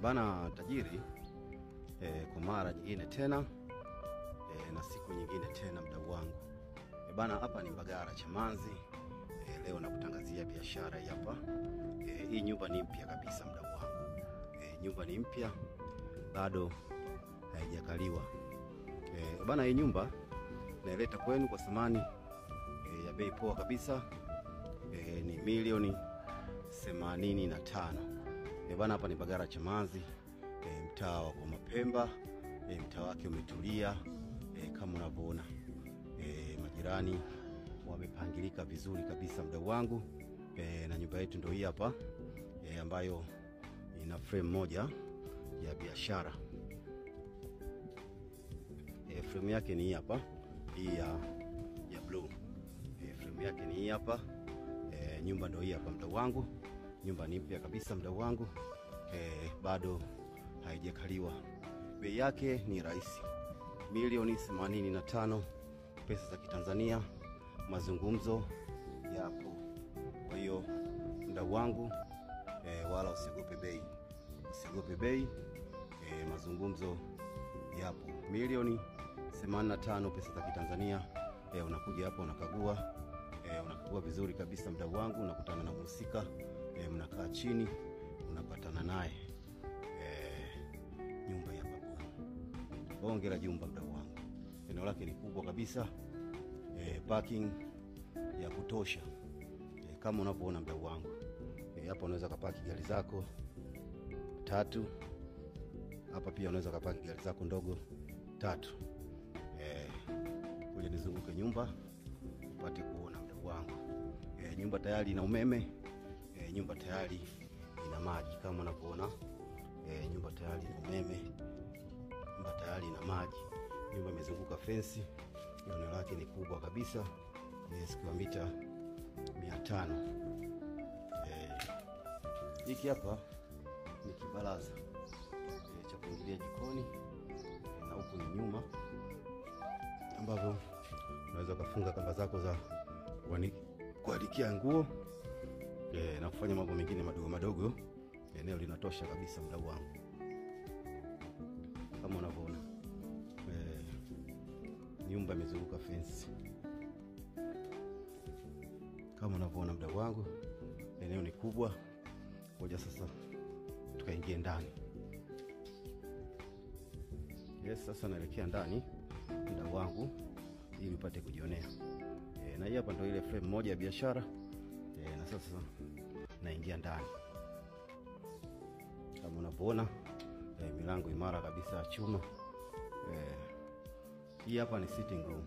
Bana tajiri, kwa mara nyingine tena na siku nyingine tena mdau wangu. Bana hapa ni Mbagala Chamazi. Leo nakutangazia biashara hii hapa. Hii nyumba ni mpya kabisa mdau wangu. Nyumba ni mpya, bado haijakaliwa. Bana hii nyumba naileta kwenu kwa thamani ya bei poa kabisa. Ni milioni 85. Bana hapa ni Mbagala Chamazi, mtaa wa kwa Mapemba. Mtaa wake umetulia kama unavyoona. Majirani wamepangilika vizuri kabisa mdau wangu. Na nyumba yetu ndio hii hapa, ambayo ina frame moja ya biashara. Frame yake ni hii hapa, hii ya blue. Frame yake ni hii hapa. Nyumba ndio hii hapa mdau wangu. Nyumba ni mpya kabisa mdau wangu. Bado haijakaliwa. Bei yake ni rahisi, milioni 85 pesa za Kitanzania. Mazungumzo yapo. Kwa hiyo mdau wangu, wala usiogope bei. Usiogope bei. Mazungumzo yapo. Milioni 85 pesa za Kitanzania. Unakuja hapa unakagua. Unakagua vizuri kabisa mdau wangu, unakutana na mhusika, mnakaa chini, unapatana naye. Nyumba ya babu. Bonge la jumba mdau wangu. Eneo lake ni kubwa kabisa. Parking ya kutosha. Kama unavyoona mdau wangu. Hapa unaweza kupaki gari zako 3. Hapa pia unaweza kupaki gari zako ndogo 3. Kuja nizunguke nyumba upate kuona mdau wangu. Nyumba tayari ina umeme. Nyumba tayari ina maji kama unavyoona. Nyumba tayari ina umeme. Nyumba tayari ina maji. Nyumba imezunguka fence. Eneo lake ni kubwa kabisa. Ni square mita 500. Hiki hapa ni kibaraza cha kuingilia jikoni, na huku ni nyuma ambapo unaweza kufunga kamba zako za kuanikia nguo na kufanya mambo mengine madogo madogo. Eneo linatosha kabisa mdau wangu kama unavyoona. Nyumba imezunguka fence kama unavyoona mdau wangu. Eneo ni kubwa. Ngoja sasa tukaingie ndani. Sasa naelekea ndani mdau wangu ili upate kujionea. Na hii hapa ndio ile frame moja ya biashara. Na sasa naingia ndani. Kama unavyoona, milango imara kabisa ya chuma. Hii hapa ni sitting room.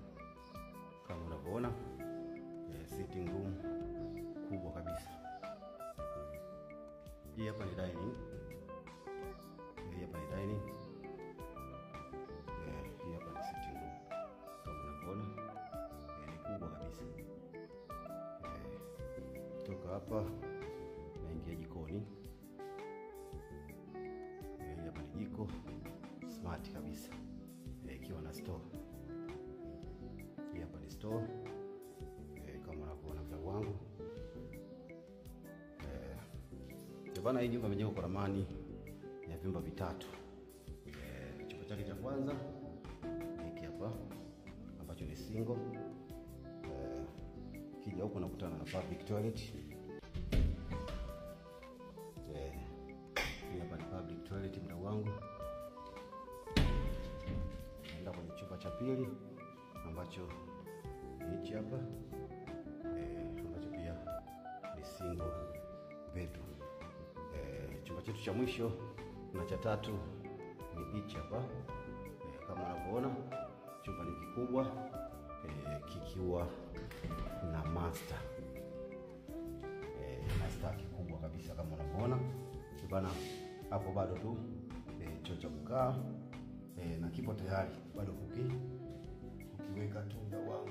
Kama unavyoona, sitting room kubwa kabisa. Hii hapa ni dining. Hii hapa ni dining. Hii hapa ni sitting room. Kama unavyoona, ni kubwa kabisa. Toka hapa naingia jikoni. Hii hapa ni jiko smart kabisa. Ikiwa na store. Hii hapa ni store. Kama unavyoona mdau wangu. Bana hii nyumba imejengwa kwa ramani ya vyumba vitatu. Chumba chake cha kwanza hiki hapa ambacho ni single. Kija huko unakutana na public toilet. Hii hapa ni public toilet mdau wangu. Nenda kwenye chumba cha pili ambacho hichi hapa, ambacho pia ni single bedroom. Chumba chetu cha mwisho na cha tatu ni hichi hapa. Kama unavyoona, chumba ni kikubwa, kikiwa na master. Master kikubwa kabisa kama unavyoona. Bana hapo bado tu choo cha kukaa, na kipo tayari bado kukiweka tu mdau wangu.